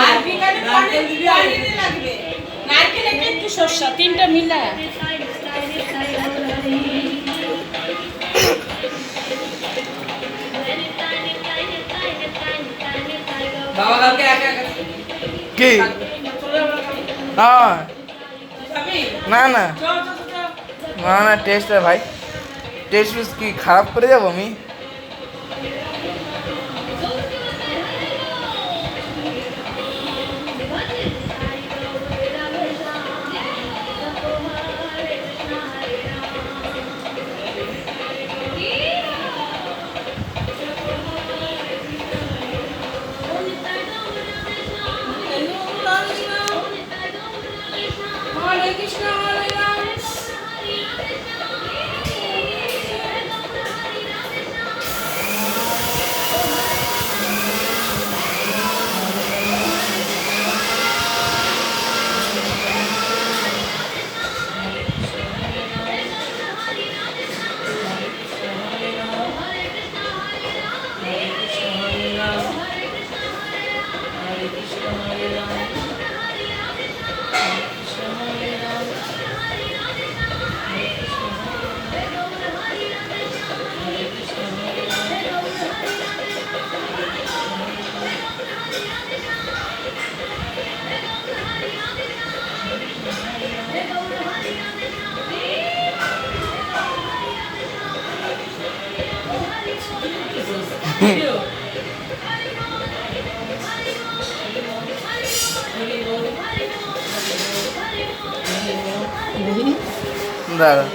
আর বিকালে পনির লাগবে, নারকেল একটু সরষা, তিনটা মিলায়। বাবা কালকে একা একা কি না না না না টেস্ট ভাই, টেস্ট কি খারাপ করে যাবো আমি? দাঁড়া